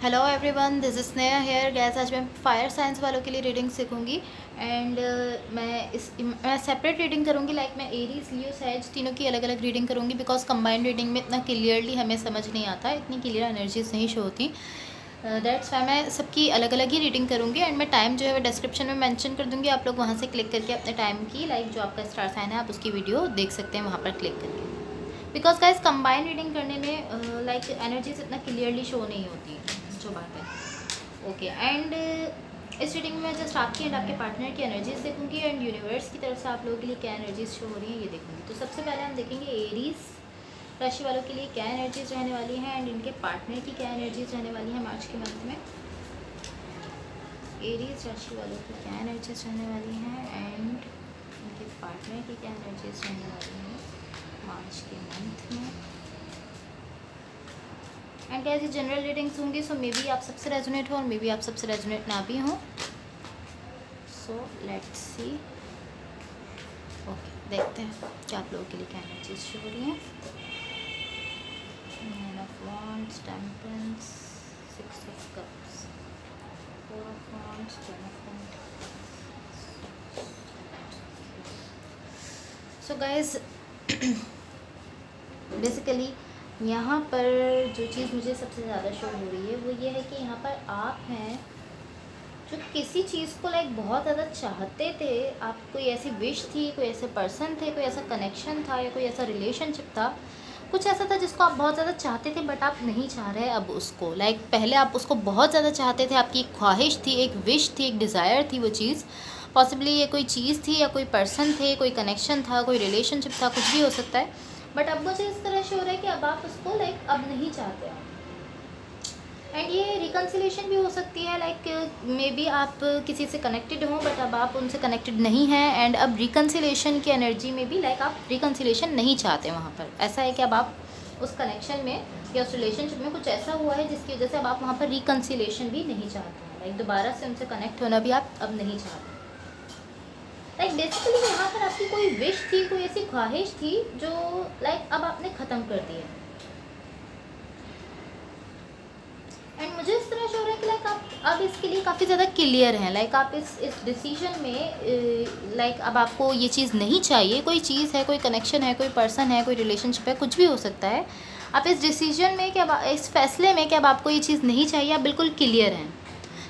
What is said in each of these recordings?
Hello everyone, this is Sneha here guys. आज मैं fire science वालों के लिए रीडिंग सीखूंगी एंड मैं सेपरेट रीडिंग करूंगी। मैं एरीज लियो सैज तीनों की अलग अलग रीडिंग करूंगी बिकॉज कंबाइंड रीडिंग में इतना क्लियरली हमें समझ नहीं आता, इतनी क्लियर एनर्जीज नहीं शो होती। दैट्स वाई मैं सबकी अलग अलग ही रीडिंग करूंगी एंड मैं टाइम जो है वो डिस्क्रिप्शन में मेंशन कर दूंगी। आप लोग वहाँ से क्लिक करके अपने टाइम की जो आपका स्टार साइन है आप उसकी वीडियो देख सकते हैं वहाँ पर क्लिक करके। बिकॉज गाइस कंबाइंड रीडिंग करने में एनर्जीज इतना क्लियरली शो नहीं होती जो बात है। ओके एंड इस रीडिंग में जस्ट आपकी एंड आपके पार्टनर की एनर्जीज देखूंगी एंड यूनिवर्स की तरफ से आप लोगों के लिए क्या एनर्जीज शो हो रही हैं ये देखूंगी। तो सबसे पहले हम देखेंगे एरीज राशि वालों के लिए क्या एनर्जीज रहने वाली हैं एंड इनके पार्टनर की क्या एनर्जीज रहने वाली हैं मार्च के मंथ में। एरीज राशि वालों की क्या एनर्जीज रहने वाली हैं एंड इनके पार्टनर की क्या एनर्जीज रहने वाली हैं मार्च के मंथ में। एंड ऐसी जनरल रीडिंग्स होंगी, सो मे बी आप सबसे रेजोनेट हो और मे बी आप सबसे रेजोनेट ना भी हो। So let's see. ओके, देखते हैं कि आप लोगों के लिए क्या एनर्जीज शो हो रही हैं। Nine of wands, temperance, six of cups, four of wands, ten of wands. So guys basically यहाँ पर जो चीज़ मुझे सबसे ज़्यादा शो हो रही है वो ये है कि यहाँ पर आप हैं जो किसी चीज़ को बहुत ज़्यादा चाहते थे। आप कोई ऐसी विश थी, कोई ऐसे पर्सन थे, कोई ऐसा कनेक्शन था या कोई ऐसा रिलेशनशिप था, कुछ ऐसा था जिसको आप बहुत ज़्यादा चाहते थे बट आप नहीं चाह रहे अब उसको। पहले आप उसको बहुत ज़्यादा चाहते थे, आपकी एक ख्वाहिश थी, एक विश थी, एक डिज़ायर थी वो चीज़। पॉसिबली ये कोई चीज़ थी या कोई पर्सन थे, कोई कनेक्शन था, कोई रिलेशनशिप था, कुछ भी हो सकता है। बट अब मुझे इस तरह से हो रहा है कि अब आप उसको अब नहीं चाहते हो। एंड ये रिकन्सिलेशन भी हो सकती है। मे बी आप किसी से कनेक्टेड हो बट अब आप उनसे कनेक्टेड नहीं हैं एंड अब रिकन्सिलेशन की एनर्जी में भी आप रिकन्सिलेशन नहीं चाहते। वहाँ पर ऐसा है कि अब आप उस कनेक्शन में या उस रिलेशनशिप में कुछ ऐसा हुआ है जिसकी वजह से अब आप वहाँ पर रिकन्सिलेशन भी नहीं चाहते हैं। दोबारा से उनसे कनेक्ट होना भी आप अब नहीं चाहते। बेसिकली यहाँ पर आपकी कोई विश थी, कोई ऐसी ख्वाहिश थी जो अब आपने ख़त्म कर दी है। एंड मुझे इस तरह से हो रहा है कि आप अब इसके लिए काफ़ी ज़्यादा क्लियर हैं। आप इस डिसीजन में अब आपको ये चीज़ नहीं चाहिए। कोई चीज़ है, कोई कनेक्शन है, कोई पर्सन है, कोई रिलेशनशिप है, कुछ भी हो सकता है। आप इस डिसीजन में कि अब इस फैसले में कि अब आपको ये चीज़ नहीं चाहिए, आप बिल्कुल क्लियर हैं।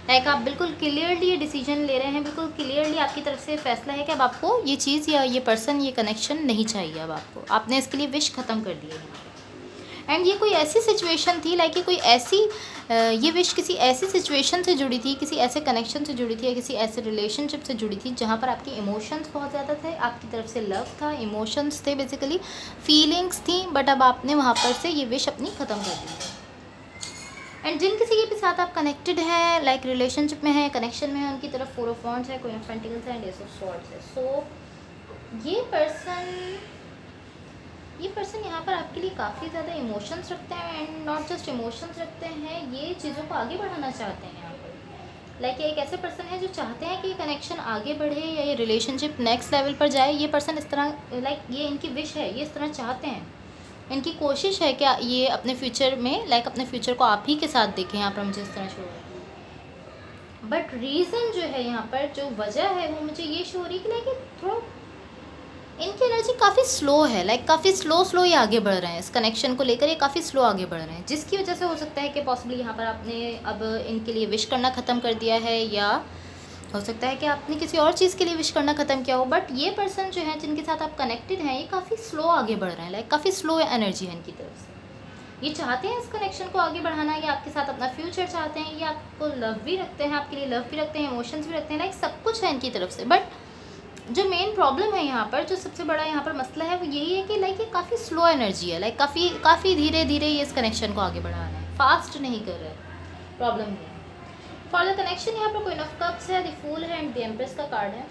आप बिल्कुल क्लियरली ये डिसीजन ले रहे हैं, बिल्कुल क्लियरली आपकी तरफ से फैसला है कि अब आपको ये चीज़ या ये पर्सन, ये कनेक्शन नहीं चाहिए। अब आपने इसके लिए विश ख़त्म कर दी है। एंड ये कोई ऐसी सिचुएशन थी ये कोई ऐसी ये विश किसी ऐसी सिचुएशन से जुड़ी थी, किसी ऐसे कनेक्शन से जुड़ी थी या किसी ऐसे रिलेशनशिप से जुड़ी थी जहाँ पर आपके इमोशंस बहुत ज़्यादा थे, आपकी तरफ से लव था, इमोशंस थे, बेसिकली फीलिंग्स थी। बट अब आपने वहाँ पर से ये विश अपनी ख़त्म कर दी। एंड जिन किसी के भी साथ आप कनेक्टेड हैं, रिलेशनशिप में है, कनेक्शन में है, उनकी तरफ फोर ऑफ वांड्स है, क्वीन ऑफ पेंटिकल्स है एंड एस ऑफ स्वॉर्ड्स है। सो ये पर्सन यहाँ पर आपके लिए काफ़ी ज़्यादा इमोशंस रखते हैं एंड नॉट जस्ट इमोशंस रखते हैं, ये चीज़ों को आगे बढ़ाना चाहते हैं। यहाँ पर ये एक ऐसे पर्सन है जो चाहते हैं कि ये कनेक्शन आगे बढ़े या ये रिलेशनशिप नेक्स्ट लेवल पर जाए। ये पर्सन इस तरह ये इनकी विश है, ये इस तरह चाहते हैं, इनकी कोशिश है कि ये अपने फ्यूचर में अपने फ्यूचर को आप ही के साथ देखें। यहाँ पर मुझे इस तरह शो हो रहा है। बट रीज़न जो है यहाँ पर, जो वजह है वो मुझे ये शो हो रही है कि थोड़ा इनकी एनर्जी काफ़ी स्लो है। काफ़ी स्लो ये आगे बढ़ रहे हैं इस कनेक्शन को लेकर, ये काफ़ी स्लो आगे बढ़ रहे हैं, जिसकी वजह से हो सकता है कि पॉसिबली यहाँ पर आपने अब इनके लिए विश करना ख़त्म कर दिया है या हो सकता है कि आपने किसी और चीज़ के लिए विश करना ख़त्म किया हो। बट ये पर्सन जो है जिनके साथ आप कनेक्टेड हैं, ये काफ़ी स्लो आगे बढ़ रहे हैं। काफ़ी स्लो एनर्जी है इनकी तरफ से। ये चाहते हैं इस कनेक्शन को आगे बढ़ाना, ये आपके साथ अपना फ्यूचर चाहते हैं, ये आपको लव भी रखते हैं, आपके लिए लव भी रखते हैं, इमोशंस भी रखते हैं, सब कुछ है इनकी तरफ से। बट जो मेन प्रॉब्लम है यहाँ पर, जो सबसे बड़ा यहाँ पर मसला है वो यही है कि ये काफ़ी स्लो एनर्जी है। काफ़ी धीरे धीरे ये इस कनेक्शन को आगे बढ़ा रहे हैं, फास्ट नहीं कर रहे। प्रॉब्लम ये है। फॉर द कनेक्शन यहाँ पर क्वीन ऑफ कप्स है, द फूल है एंड द एम्प्रेस का कार्ड है।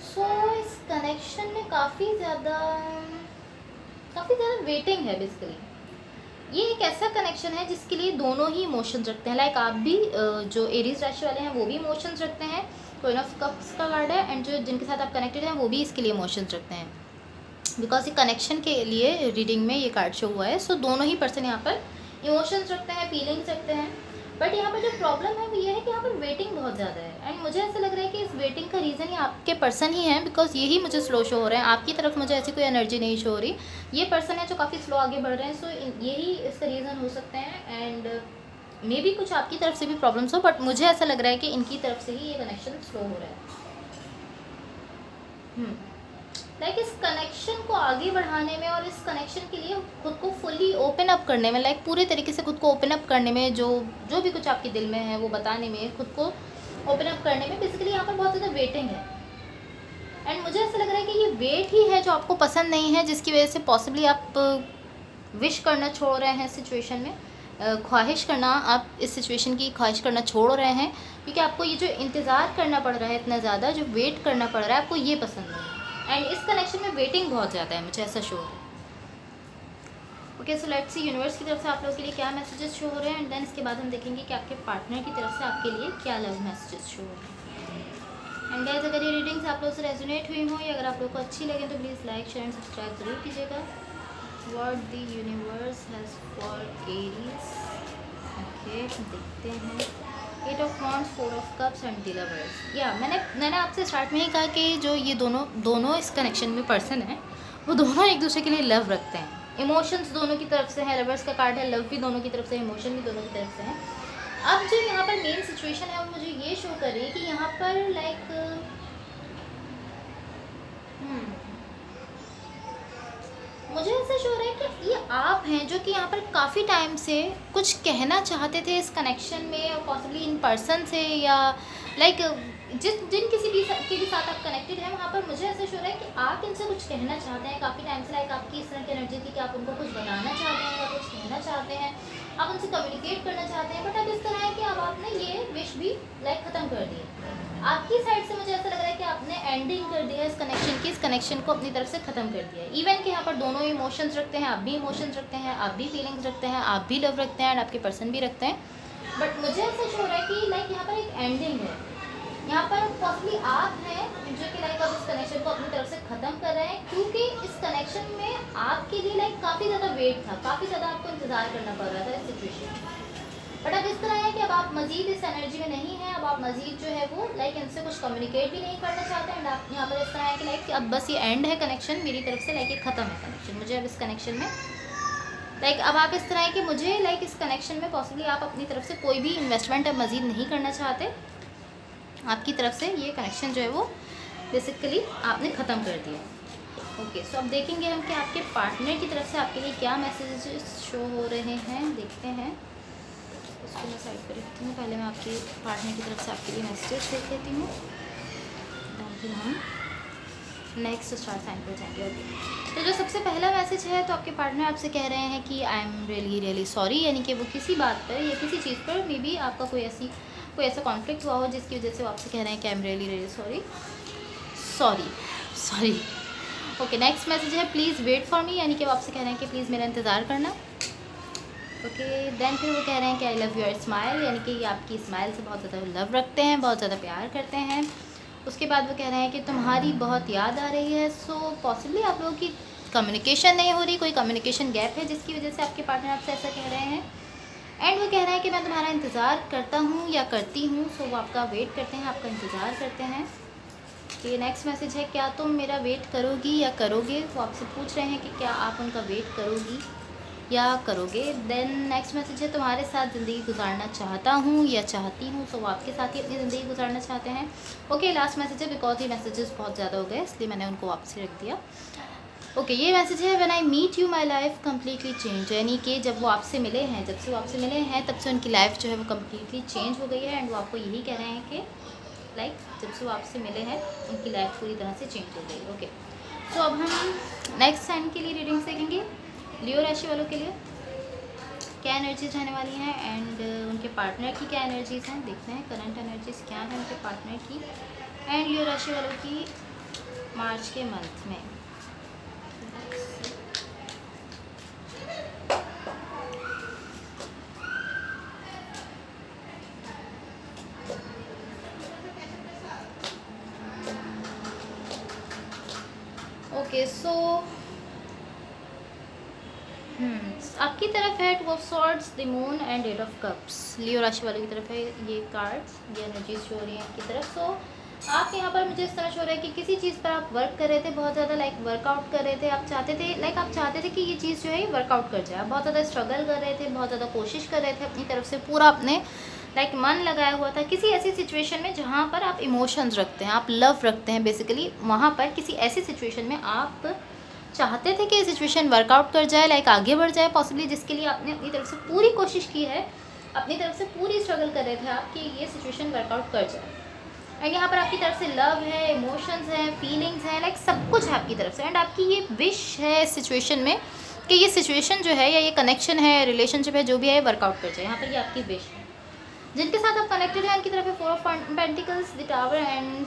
सो इस कनेक्शन में काफ़ी ज़्यादा वेटिंग है। बेसिकली ये एक ऐसा कनेक्शन है जिसके लिए दोनों ही इमोशंस रखते हैं। आप भी जो एरीज राशि वाले हैं वो भी इमोशंस रखते हैं, क्वीन ऑफ कप्स का कार्ड है, एंड जो जिनके साथ आप कनेक्टेड हैं वो भी इसके लिए इमोशंस रखते हैं। बिकॉज ये कनेक्शन के लिए रीडिंग में ये कार्ड शो हुआ है। सो दोनों ही पर्सन यहाँ पर इमोशंस रखते हैं, फीलिंग्स रखते हैं। बट यहाँ पर जो प्रॉब्लम है वो ये है कि यहाँ पर वेटिंग बहुत ज़्यादा है, एंड मुझे ऐसा लग रहा है कि इस वेटिंग का रीज़न ही आपके पर्सन ही है, बिकॉज यही मुझे स्लो शो हो रहे हैं। आपकी तरफ मुझे ऐसी कोई एनर्जी नहीं शो हो रही। ये पर्सन है जो काफ़ी स्लो आगे बढ़ रहे हैं, सो यही इसका रीज़न हो सकते हैं। एंड मे बी कुछ आपकी तरफ से भी प्रॉब्लम्स हो, बट मुझे ऐसा लग रहा है कि इनकी तरफ से ही ये कनेक्शन स्लो हो रहा है। लाइक इस कनेक्शन को आगे बढ़ाने में और इस कनेक्शन के लिए खुद को फुल्ली ओपन अप करने में, लाइक पूरे तरीके से खुद को ओपन अप करने में, जो जो भी कुछ आपके दिल में है वो बताने में, खुद को ओपन अप करने में बेसिकली यहाँ पर बहुत ज़्यादा वेटिंग है। एंड मुझे ऐसा लग रहा है कि ये वेट ही है जो आपको पसंद नहीं है, जिसकी वजह से पॉसिबली आप विश करना छोड़ रहे हैं सिचुएशन में, ख्वाहिश करना, आप इस सिचुएशन की ख्वाहिश करना छोड़ रहे हैं, क्योंकि आपको ये जो इंतज़ार करना पड़ रहा है इतना ज़्यादा, जो वेट करना पड़ रहा है, आपको ये पसंद नहीं है। एंड इस कनेक्शन में वेटिंग बहुत ज़्यादा है, मुझे ऐसा शो हो रहा है। Okay, so let's see universe की तरफ से आप लोगों के लिए क्या मैसेजेस शो हो रहे हैं, एंड देन इसके बाद हम देखेंगे कि आपके पार्टनर की तरफ से आपके लिए क्या लव मैसेजेस शो हो रहे हैं। एंड गाइस, अगर ये रीडिंग्स आप लोगों से रेजोनेट हुई हो या अगर आप लोगों को अच्छी लगे तो please like share and subscribe जरूर कीजिएगा। What the universe has for Aries. Okay, देखते हैं। 8 of wands, 4 of cups and the lovers. या मैंने आपसे स्टार्ट में ही कहा कि जो ये दोनों इस कनेक्शन में पर्सन है, वो दोनों एक दूसरे के लिए लव रखते हैं। इमोशंस दोनों की तरफ से है, लवर्स का कार्ड है, लव भी दोनों की तरफ से, इमोशन भी दोनों की तरफ से है। अब जो यहाँ पर मेन सिचुएशन है वो मुझे ये शो कर रही है कि यहाँ पर लाइक मुझे ऐसा शो रहा है कि ये आप हैं जो कि यहाँ पर काफ़ी टाइम से कुछ कहना चाहते थे इस कनेक्शन में, और पॉसिबली इन पर्सन से, या लाइक जिन किसी भी के भी साथ आप कनेक्टेड हैं, वहाँ पर मुझे ऐसा शो रहा है कि आप इनसे कुछ कहना चाहते हैं काफ़ी टाइम से। लाइक आपकी इस तरह की एनर्जी थी कि आप उनको कुछ बनाना चाहते हैं या कुछ कहना चाहते हैं, आप उनसे कम्युनिकेट करना चाहते हैं, बट अब इस तरह है कि अब आपने ये विश भी लाइक ख़त्म कर दी। आपकी साइड से मुझे ऐसा लग रहा है कि आपने एंडिंग कर दिया इस कनेक्शन की, इस कनेक्शन को अपनी तरफ से ख़त्म कर दिया। इवन कि यहाँ पर दोनों इमोशंस रखते हैं, आप भी इमोशंस रखते हैं, आप भी फीलिंग्स रखते हैं, आप भी लव रखते हैं, एंड आपके पर्सन भी रखते हैं, बट मुझे ऐसा शो हो रहा है कि लाइक यहाँ पर एक एंडिंग है। यहाँ पर पॉसिबली आप हैं जो कि लाइक अब इस कनेक्शन को अपनी तरफ से ख़त्म कर रहे हैं, क्योंकि इस कनेक्शन में आपके लिए लाइक काफ़ी ज़्यादा वेट था, काफ़ी ज़्यादा आपको इंतज़ार करना पड़ रहा था इस सिचुएशन में। बट अब इस तरह है कि अब आप मज़ीद इस एनर्जी में नहीं हैं, अब आप मज़ीद जो है वो लाइक इनसे कुछ कम्युनिकेट भी नहीं करना चाहते हैं, एंड आप यहाँ पर इस तरह है कि लाइक अब बस ये एंड है कनेक्शन मेरी तरफ से, लाइक ये ख़त्म है कनेक्शन। मुझे अब इस कनेक्शन में लाइक अब आप इस तरह है कि मुझे लाइक इस कनेक्शन में पॉसिबली आप अपनी तरफ से कोई भी इन्वेस्टमेंट अब मज़ीद नहीं करना चाहते, आपकी तरफ से ये कनेक्शन जो है वो बेसिकली आपने ख़त्म कर दिया। ओके, सो अब देखेंगे हम कि आपके पार्टनर की तरफ से आपके लिए क्या मैसेजेस शो हो रहे हैं, देखते हैं। इसको मैं साइड पर रखती हूँ, पहले मैं आपके पार्टनर की तरफ से आपके लिए मैसेजेस देख लेती हूँ, फिर हम नेक्स्ट स्टार साइन पर जाएंगे। ओके, तो जो सबसे पहला मैसेज है, तो आपके पार्टनर आपसे कह रहे हैं कि आई एम रियली सॉरी, यानी कि वो किसी बात पर या किसी चीज़ पर मे बी आपका कोई ऐसा कॉन्फ्लिक्ट हुआ हो जिसकी वजह से वो आपसे कह रहे हैं कि I am really sorry. Okay, next message है प्लीज़ वेट फॉर मी, यानी कि वो आपसे कह रहे हैं कि प्लीज़ मेरा इंतज़ार करना। ओके, देन फिर वो कह रहे हैं कि आई लव योर स्माइल, यानी कि ये आपकी स्माइल से बहुत ज़्यादा लव रखते हैं, बहुत ज़्यादा प्यार करते हैं। उसके बाद वो कह रहे हैं कि तुम्हारी बहुत याद आ रही है। सो पॉसिबली आप लोगों की कम्युनिकेशन नहीं हो रही, कोई कम्युनिकेशन गैप है जिसकी वजह से आपके पार्टनर आपसे ऐसा कह रहे हैं। एंड वो कह रहे हैं कि मैं तुम्हारा इंतज़ार करता हूँ या करती हूँ, सो वो आपका वेट करते हैं, आपका इंतज़ार करते हैं। ये नेक्स्ट मैसेज है क्या तुम मेरा वेट करोगी या करोगे, वो आपसे पूछ रहे हैं कि क्या आप उनका वेट करोगी या करोगे। देन नेक्स्ट मैसेज है तुम्हारे साथ ज़िंदगी गुजारना चाहता हूँ या चाहती हूँ, सो वो आपके साथ ही अपनी ज़िंदगी गुजारना चाहते हैं। ओके, लास्ट मैसेज है बिकॉज ये मैसेजेस बहुत ज़्यादा हो गए इसलिए मैंने उनको वापस रख दिया। ओके, ये मैसेज है when I meet you my life completely change, यानी कि जब वो आपसे मिले हैं, जब से वो आपसे मिले हैं तब से उनकी लाइफ जो है वो कम्प्लीटली चेंज हो गई है। एंड वो आपको यही कह रहे हैं कि लाइक जब से वो आपसे मिले हैं उनकी लाइफ पूरी तरह से चेंज हो गई। ओके, सो अब हम नेक्स्ट साइन के लिए रीडिंग्स देखेंगे। लियो राशि वालों के लिए क्या एनर्जीज रहने वाली हैं, एंड उनके पार्टनर की क्या एनर्जीज़ हैं, देखते हैं करंट एनर्जीज क्या है उनके पार्टनर की एंड लियो राशि वालों की मार्च के मंथ में। ओके, सो आपकी तरफ है two of swords, the moon and eight of cups. Leo राशि वालों की तरफ है ये कार्ड्स, ये एनर्जीज शो हो रही है आपकी तरफ। सो आप यहाँ पर मुझे इस तरह शो रहा है कि किसी चीज़ पर आप वर्क कर रहे थे बहुत ज़्यादा, लाइक वर्कआउट कर रहे थे, आप चाहते थे, लाइक आप चाहते थे कि ये चीज़ जो है ये वर्कआउट कर जाए। आप बहुत ज़्यादा स्ट्रगल कर रहे थे, बहुत ज़्यादा कोशिश कर रहे थे अपनी तरफ से, पूरा अपने लाइक मन लगाया हुआ था किसी ऐसी सिचुएशन में जहाँ पर आप इमोशंस रखते हैं, आप लव रखते हैं बेसिकली। वहाँ पर किसी ऐसी सिचुएशन में आप चाहते थे कि ये सिचुएशन वर्कआउट कर जाए, लाइक आगे बढ़ जाए पॉसिबली, जिसके लिए आपने अपनी तरफ से पूरी कोशिश की है, अपनी तरफ से पूरी स्ट्रगल कर रहे थे आप कि ये सिचुएशन वर्कआउट कर जाए। एंड यहाँ पर आपकी तरफ से लव है, इमोशंस हैं, फीलिंग्स हैं, लाइक सब कुछ है आपकी तरफ से। एंड आपकी ये विश है इस सिचुएशन में कि ये सिचुएशन जो है या ये कनेक्शन है, रिलेशनशिप है, जो भी है वर्कआउट कर जाए। यहाँ पर ये आपकी विश है। जिनके साथ आप कनेक्टेड हैं उनकी तरफ है four of pentacles, the tower and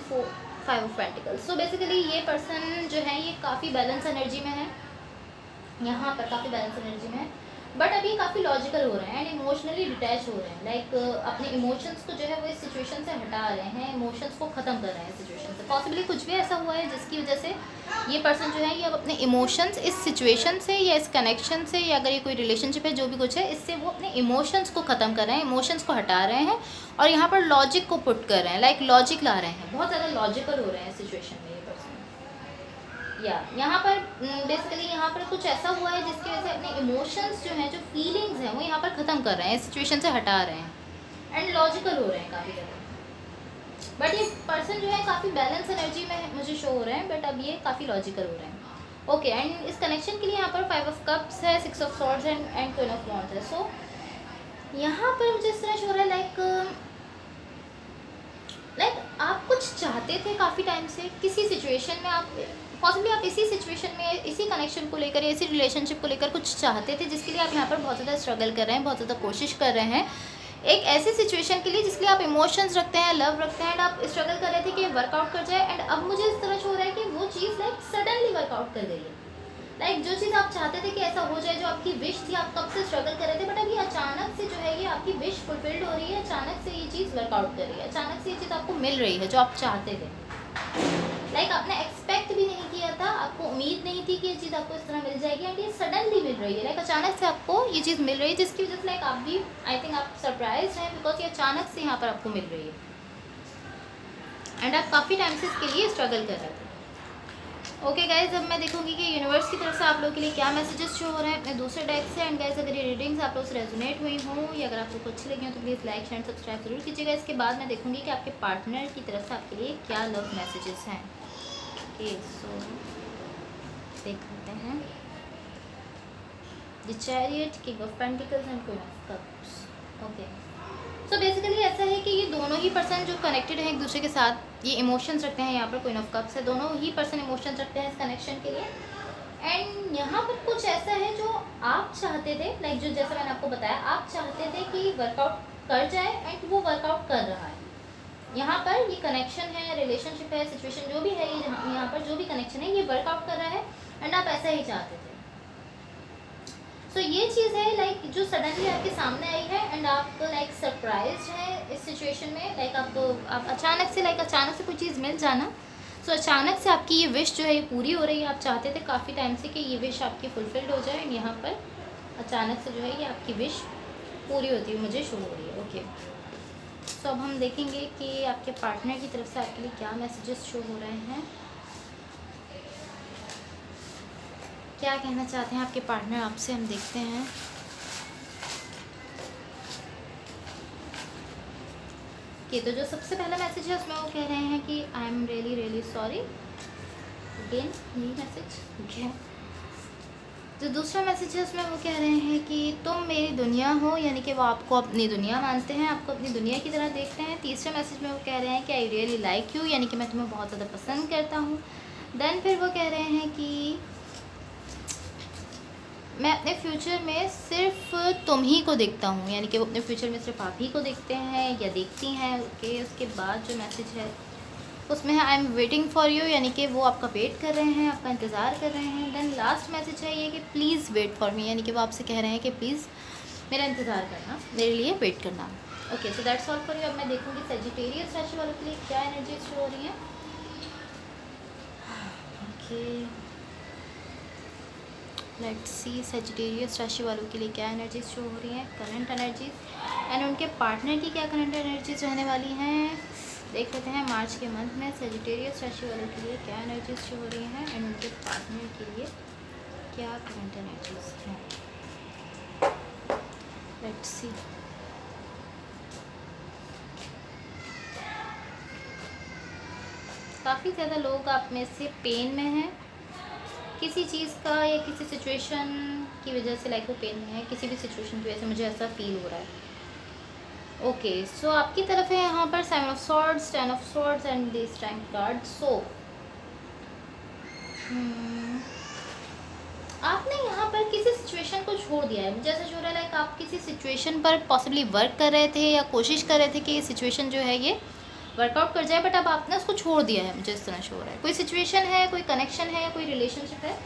five of pentacles. So basically ये पर्सन जो है ये काफ़ी बैलेंस एनर्जी में है, यहाँ पर काफ़ी बैलेंस एनर्जी में है, बट अभी काफ़ी लॉजिकल हो रहे हैं एंड इमोशनली डिटैच हो रहे हैं। लाइक अपने इमोशंस को जो है वो इस सिचुएशन से हटा रहे हैं, इमोशंस को ख़त्म कर रहे हैं सिचुएशन से। पॉसिबली कुछ भी ऐसा हुआ है जिसकी वजह से ये पर्सन जो है ये अब अपने इमोशंस इस सिचुएशन से या इस कनेक्शन से, या अगर ये कोई रिलेशनशिप है जो भी कुछ है, इससे वो अपने इमोशंस को ख़त्म कर रहे हैं, इमोशंस को हटा रहे हैं और यहाँ पर लॉजिक को पुट कर रहे हैं, लाइक लॉजिक ला रहे हैं, बहुत ज़्यादा लॉजिकल हो रहे हैं सिचुएशन में ये पर्सन। या यहाँ पर बेसिकली यहाँ पर कुछ ऐसा हुआ है जिसकी वजह से अपने इमोशंस जो हैं, जो फीलिंग्स हैं, वो यहाँ पर ख़त्म कर रहे हैं, सिचुएशन से हटा रहे हैं एंड लॉजिकल हो रहे हैं काफ़ी ज़्यादा। बट ये पर्सन जो है काफ़ी बैलेंस एनर्जी में मुझे शो हो रहे हैं, बट अब ये काफ़ी लॉजिकल हो रहे हैं। ओके, एंड इस कनेक्शन के लिए यहाँ पर फाइव ऑफ कप्स है, six of swords and queen of wands है। सो यहाँ पर मुझे इस तरह शो हो रहा है लाइक आप कुछ चाहते थे काफ़ी टाइम से किसी सिचुएशन में, आप पॉसिबली आप इसी सिचुएशन में, इसी कनेक्शन को लेकर, इसी रिलेशनशिप को लेकर कुछ चाहते थे, जिसके लिए आप यहाँ पर बहुत ज़्यादा स्ट्रगल कर रहे हैं, बहुत ज़्यादा कोशिश कर रहे हैं एक ऐसी सिचुएशन के लिए जिसके लिए आप इमोशंस रखते हैं, लव रखते हैं, एंड आप स्ट्रगल कर रहे थे कि वर्कआउट कर जाए। एंड अब मुझे इस तरह हो रहा है कि वो चीज़ लाइक सडनली वर्कआउट कर गई है। लाइक जो चीज़ आप चाहते थे कि ऐसा हो जाए, जो आपकी विश थी, आप कब से स्ट्रगल कर रहे थे, बट अभी अचानक से जो है ये आपकी विश फुलफिल्ड हो रही है, अचानक से ये चीज़ वर्कआउट कर रही है, अचानक से ये चीज़ आपको मिल रही है जो आप चाहते थे। लाइक आपने एक्सपेक्ट भी नहीं किया था, आपको उम्मीद नहीं थी कि ये चीज़ आपको इस तरह मिल जाएगी, एंड ये सडनली मिल रही है, लाइक अचानक से आपको ये चीज़ मिल रही है, जिसकी वजह से लाइक आप भी आई थिंक आप सरप्राइज हैं, बिकॉज ये अचानक से यहाँ पर आपको मिल रही है एंड आप काफ़ी टाइम से इसके लिए स्ट्रगल कर रहे थे। ओके गाइज, अब मैं देखूंगी कि यूनिवर्स की तरफ से आप लोगों के लिए क्या मैसेजेस शो हो रहे हैं अपने दूसरे डेक से। एंड गाइज अगर ये रीडिंग्स आप लोग से रेजोनेट हुई हों या अगर आपको अच्छी लगी हो तो प्लीज़ लाइक शेयर सब्सक्राइब जरूर कीजिएगा। इसके बाद मैं देखूंगी कि आपके पार्टनर की तरफ से आपके लिए क्या लव मैसेजेस हैं। ओके, सो देख लेते हैं the chariot, king of pentacles and queen of cups. Okay, so basically ऐसा है कि ये दोनों ही पर्सन जो कनेक्टेड हैं एक दूसरे के साथ, ये इमोशंस रखते हैं। यहाँ पर क्वीन ऑफ कप्स है, दोनों ही पर्सन इमोशंस रखते हैं इस कनेक्शन के लिए। एंड यहाँ पर कुछ ऐसा है जो आप चाहते थे, लाइक जो जैसा मैंने आपको बताया, आप चाहते थे कि वर्कआउट कर जाए एंड वो वर्कआउट कर रहा है। यहाँ पर ये कनेक्शन है, रिलेशनशिप है, सिचुएशन जो भी है, ये यहाँ पर जो भी कनेक्शन है ये वर्कआउट कर रहा है एंड आप ऐसा ही चाहते थे। सो ये चीज़ है लाइक जो सडनली आपके सामने आई है एंड आप लाइक सरप्राइज है इस सिचुएशन में। लाइक आप अचानक से कोई चीज़ मिल जाना। सो अचानक से आपकी ये विश जो है ये पूरी हो रही है। आप चाहते थे काफ़ी टाइम से कि ये विश आपकी फुलफिल्ड हो जाए एंड यहाँ पर अचानक से जो है ये आपकी विश पूरी होती हुई मुझे शो हो रही है। ओके, सो अब हम देखेंगे कि आपके पार्टनर की तरफ से आपके लिए क्या मैसेजेस शो हो रहे हैं, क्या कहना चाहते हैं आपके पार्टनर आपसे, हम देखते हैं। कि तो जो सबसे पहला मैसेज है उसमें वो कह रहे हैं कि I am really really sorry, again यही मैसेज। ओके, जो दूसरा मैसेज है उसमें वो कह रहे हैं कि तुम मेरी दुनिया हो, यानी कि वो आपको अपनी दुनिया मानते हैं, आपको अपनी दुनिया की तरह देखते हैं। तीसरे मैसेज में वो कह रहे हैं कि आई रियली लाइक यू, यानी कि मैं तुम्हें बहुत ज़्यादा पसंद करता हूँ। देन फिर वो कह रहे हैं कि मैं अपने फ्यूचर में सिर्फ तुम ही को देखता हूँ, यानी कि वो अपने फ्यूचर में सिर्फ आप ही को देखते हैं या देखती हैं। ओके, उसके बाद जो मैसेज है उसमें है I am waiting for you, यानी कि वो आपका वेट कर रहे हैं, आपका इंतज़ार कर रहे हैं। देन लास्ट मैसेज है ये कि प्लीज़ वेट फॉर मी, यानी कि वो आपसे कह रहे हैं कि प्लीज़ मेरा इंतज़ार करना, मेरे लिए वेट करना। Okay, so that's all for you. अब मैं देखूँगी सेजिटेरियस राशि वालों के लिए क्या एनर्जी शो हो रही है। ओके, लेट्स सी सेजिटेरियस राशि वालों के लिए क्या एनर्जीज शो हो रही हैं, करंट एनर्जीज एंड उनके पार्टनर की क्या करंट एनर्जीज रहने वाली हैं। देख लेते हैं मार्च के मंथ में सेजिटेरियस राशि वालों के लिए क्या एनर्जीज शो हो रही हैं एंड उनके पार्टनर के लिए क्या करंट एनर्जीज हैं। Let's see. काफ़ी ज़्यादा लोग आप में से पेन में हैं किसी चीज़ का या किसी सिचुएशन की वजह से, लाइक वो पेन में है किसी भी सिचुएशन की वजह से, मुझे ऐसा फील हो रहा है। ओके सो आपकी तरफ है यहाँ पर 7 of swords, 10 of swords and this time card. So आपने यहाँ पर किसी सिचुएशन को छोड़ दिया है, मुझे ऐसा हो रहा है लाइक आप किसी सिचुएशन पर पॉसिबली वर्क कर रहे थे या कोशिश कर रहे थे कि ये सिचुएशन जो है ये वर्कआउट कर जाए, बट अब आपने उसको छोड़ दिया है। मुझे इस तरह से हो रहा है कोई सिचुएशन है, कोई कनेक्शन है, कोई रिलेशनशिप है,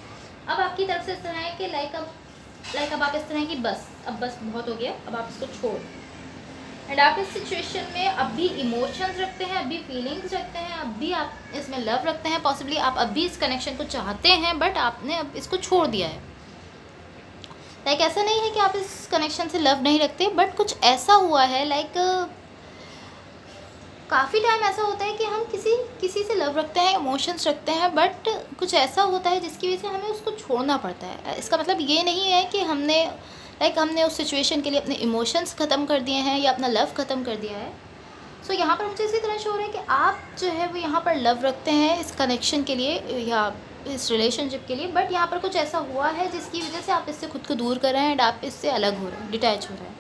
अब आपकी तरफ से इस तरह है कि लाइक अब आप इस तरह है कि अब बस बहुत हो गया, अब आप इसको छोड़। एंड आप इस सिचुएशन में अब भी इमोशंस रखते हैं, अब भी फीलिंग्स रखते हैं, अब भी आप इसमें लव रखते हैं, पॉसिबली आप अब भी इस कनेक्शन को चाहते हैं, बट आपने अब इसको छोड़ दिया है। लाइक ऐसा नहीं है कि आप इस कनेक्शन से लव नहीं रखते, बट कुछ ऐसा हुआ है लाइक काफ़ी टाइम ऐसा होता है कि हम किसी से लव रखते हैं, इमोशंस रखते हैं, बट कुछ ऐसा होता है जिसकी वजह से हमें उसको छोड़ना पड़ता है। इसका मतलब ये नहीं है कि हमने उस सिचुएशन के लिए अपने इमोशंस ख़त्म कर दिए हैं या अपना लव ख़त्म कर दिया है। सो यहाँ पर मुझे इसी तरह से हो रहा है कि आप जो है वो यहाँ पर लव रखते हैं इस कनेक्शन के लिए या इस रिलेशनशिप के लिए, बट यहाँ पर कुछ ऐसा हुआ है जिसकी वजह से आप इससे खुद को दूर कर रहे हैं एंड आप इससे अलग हो रहे हैं, डिटैच हो रहे हैं।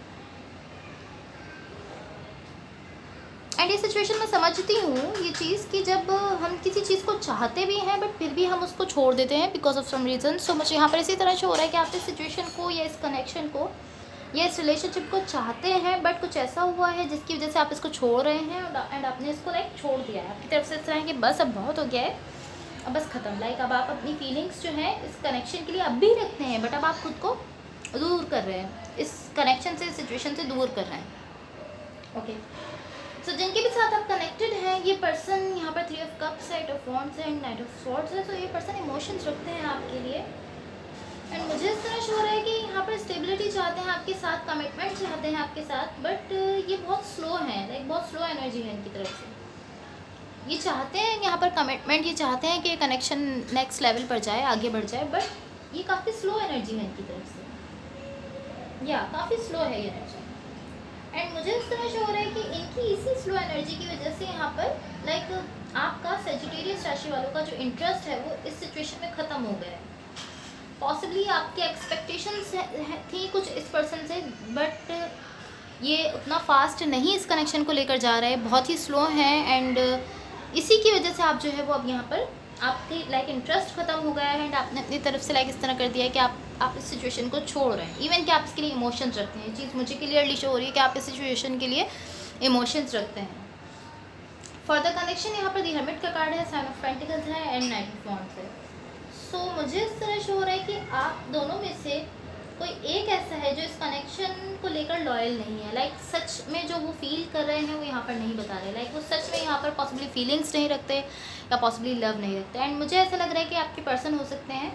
एंड ये सिचुएशन मैं समझती हूँ ये चीज़ कि जब हम किसी चीज़ को चाहते भी हैं बट फिर भी हम उसको छोड़ देते हैं बिकॉज ऑफ सम रीज़न। सो मुझे यहाँ पर इसी तरह से हो रहा है कि आप इस सिचुएशन को या इस कनेक्शन को या इस रिलेशनशिप को चाहते हैं, बट कुछ ऐसा हुआ है जिसकी वजह से आप इसको छोड़ रहे हैं एंड आपने इसको लाइक छोड़ दिया है। आपकी तरफ से इस तरह है कि बस अब बहुत हो गया है, अब बस ख़त्म। लाइक अब आप अपनी फीलिंग्स जो है इस कनेक्शन के लिए अब भी रखते हैं, बट अब आप खुद को दूर कर रहे हैं, इस कनेक्शन से, इस सिचुएशन से दूर कर रहे हैं। ओके सो जिनके भी साथ आप कनेक्टेड हैं, ये पर्सन यहाँ पर 3 of cups, 8 of wands and 9 of swords है। सो ये पर्सन इमोशंस रखते हैं आपके लिए एंड मुझे इस तरह से हो रहा है कि यहाँ पर स्टेबिलिटी चाहते हैं आपके साथ, कमिटमेंट चाहते हैं आपके साथ, बट ये बहुत स्लो है, लाइक बहुत स्लो एनर्जी है इनकी तरफ से। ये चाहते हैं यहाँ पर कमिटमेंट, ये चाहते हैं कि कनेक्शन नेक्स्ट लेवल पर जाए, आगे बढ़ जाए, बट ये काफ़ी स्लो एनर्जी है इनकी तरफ से, या काफ़ी स्लो है ये एनर्जी। एंड मुझे इस तरह से हो रहा है कि इनकी इसी स्लो एनर्जी की वजह से यहाँ पर लाइक आपका सेजिटेरियस राशि वालों का जो इंटरेस्ट है वो इस सिचुएशन में ख़त्म हो गया है। पॉसिबली आपके एक्सपेक्टेशंस थी कुछ इस पर्सन से, बट ये उतना फास्ट नहीं इस कनेक्शन को लेकर जा रहे हैं, बहुत ही स्लो हैं एंड इसी की वजह से आप जो है वो अब यहाँ पर आपकी लाइक इंटरेस्ट ख़त्म हो गया है एंड आपने अपनी तरफ से लाइक इस तरह कर दिया है कि आप इस सिचुएशन को छोड़ रहे हैं, इवन कि आप इसके लिए इमोशंस रखते हैं। ये चीज़ मुझे क्लियरली शो हो रही है कि आप इस सिचुएशन के लिए इमोशंस रखते हैं। फॉर द कनेक्शन यहाँ पर दी हर्मिट का कार्ड है, 7 ऑफ पेंटिकल्स है एंड 9 ऑफ वॉन्ड्स है। सो मुझे इस तरह शो हो रहा है कि आप दोनों में से कोई एक ऐसा है जो इस कनेक्शन को लेकर लॉयल नहीं है, लाइक सच में जो वो फील कर रहे हैं वो यहाँ पर नहीं बता रहे, लाइक वो सच में यहाँ पर पॉसिबली फीलिंग्स नहीं रखते या पॉसिबली लव नहीं रखते। एंड मुझे ऐसा लग रहा है कि आपके पर्सन हो सकते हैं,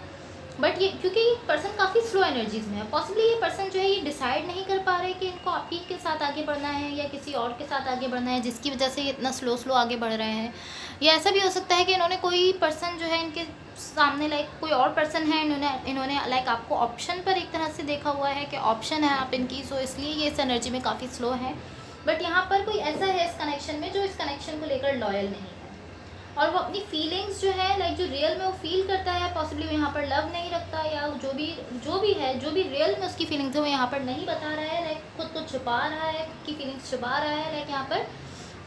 बट ये क्योंकि ये पर्सन काफ़ी स्लो एनर्जीज में है, पॉसिबली ये पर्सन जो है ये डिसाइड नहीं कर पा रहे कि इनको आप ही के साथ आगे बढ़ना है या किसी और के साथ आगे बढ़ना है, जिसकी वजह से ये इतना स्लो आगे बढ़ रहे हैं। या ऐसा भी हो सकता है कि इन्होंने कोई पर्सन जो है इनके सामने लाइक कोई और पर्सन है, इन्होंने लाइक आपको ऑप्शन पर एक तरह से देखा हुआ है कि ऑप्शन है आप इनकी, सो इसलिए ये इस एनर्जी में काफ़ी स्लो है। बट यहाँ पर कोई ऐसा है इस कनेक्शन में जो इस कनेक्शन को लेकर लॉयल नहीं है और वो अपनी फीलिंग्स जो है लाइक जो रियल में वो फील करता है, पॉसिबली वो यहाँ पर लव नहीं रखता या जो भी रियल में उसकी फीलिंग्स है वो यहाँ पर नहीं बता रहा है, लाइक खुद को छुपा रहा है, खुद की फीलिंग्स छुपा रहा है, लाइक यहाँ पर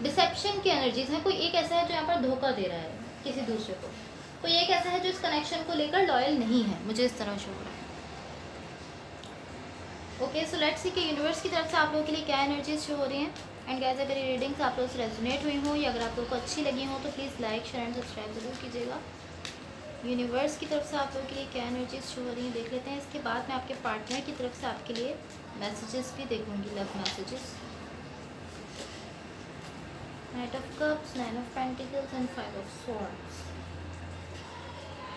डिसेप्शन की एनर्जीज है। कोई एक ऐसा है जो यहाँ पर धोखा दे रहा है किसी दूसरे को, कोई एक ऐसा है जो इस कनेक्शन को लेकर लॉयल नहीं है, मुझे इस तरह शो हो रहा है। ओके सो लेट्स सी कि यूनिवर्स की तरफ से आप लोगों के लिए क्या एनर्जीज शो हो रही हैं। एंड गाइस अगर ये रीडिंग्स आप लोगों से रेजोनेट हुई हो या अगर आप लोगों को अच्छी लगी हो तो please like share and subscribe जरूर कीजिएगा। यूनिवर्स की तरफ से आप लोगों के लिए क्या एनर्जीज शो हो रही हैं देख लेते हैं। इसके बाद मैं आपके पार्टनर की तरफ से आपके लिए मैसेजेस भी देखूँगी, love messages. Knight of cups, 9 of pentacles and 5 of swords.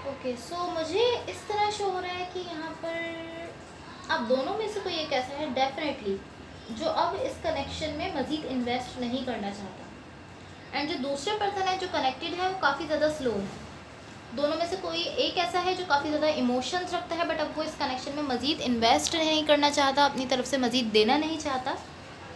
Okay, so मुझे इस तरह शो हो रहा है कि यहाँ पर आप दोनों में से कोई एक ऐसा है डेफिनेटली जो अब इस कनेक्शन में मज़ीद इन्वेस्ट नहीं करना चाहता, एंड जो दूसरे पर्सन है जो कनेक्टेड है वो काफ़ी ज़्यादा स्लो है। दोनों में से कोई एक ऐसा है जो काफ़ी ज़्यादा इमोशंस रखता है, बट अब वो इस कनेक्शन में मज़ीद इन्वेस्ट नहीं करना चाहता, अपनी तरफ से मज़ीद देना नहीं चाहता।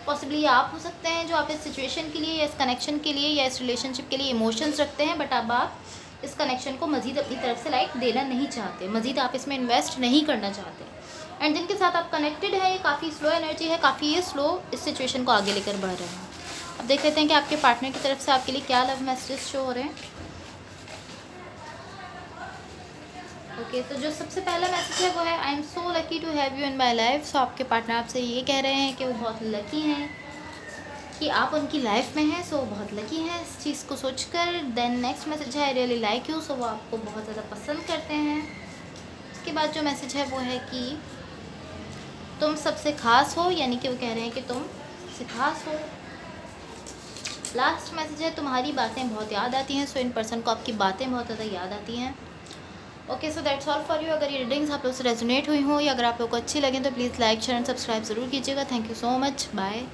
पॉसिबली आप हो सकते हैं जो आप इस सिचुएशन के लिए या इस कनेक्शन के लिए या इस रिलेशनशिप के लिए इमोशंस रखते हैं, बट अब आप इस कनेक्शन को मज़ीद अपनी तरफ से देना नहीं चाहते, मज़ीद आप इसमें इन्वेस्ट नहीं करना चाहते। एंड जिनके साथ आप कनेक्टेड है ये काफ़ी स्लो एनर्जी है, काफ़ी ये स्लो इस सिचुएशन को आगे लेकर बढ़ रहे हैं। अब देख लेते हैं कि आपके पार्टनर की तरफ से आपके लिए क्या लव मैसेजेस शो हो रहे हैं। ओके, तो जो सबसे पहला मैसेज है वो है I am so lucky to have you in my life. So आपके पार्टनर आपसे ये कह रहे हैं कि वो बहुत लकी हैं कि आप उनकी लाइफ में हैं, सो वो बहुत लकी हैं इस चीज़ को सोचकर। देन नेक्स्ट मैसेज है आई रियली लाइक यू। सो वो आपको बहुत ज़्यादा पसंद करते हैं। उसके बाद जो मैसेज है वो है कि तुम सबसे ख़ास हो, यानी कि वो कह रहे हैं कि तुम सबसे ख़ास हो। लास्ट मैसेज है तुम्हारी बातें बहुत याद आती हैं। सो इन पर्सन को आपकी बातें बहुत ज़्यादा याद आती हैं। Okay, so that's all for you. अगर ये रीडिंग्स आप लोग से रेजोनेट हुई हो या अगर आप लोग को अच्छी लगे तो please like share and subscribe ज़रूर कीजिएगा। Thank you so much, bye.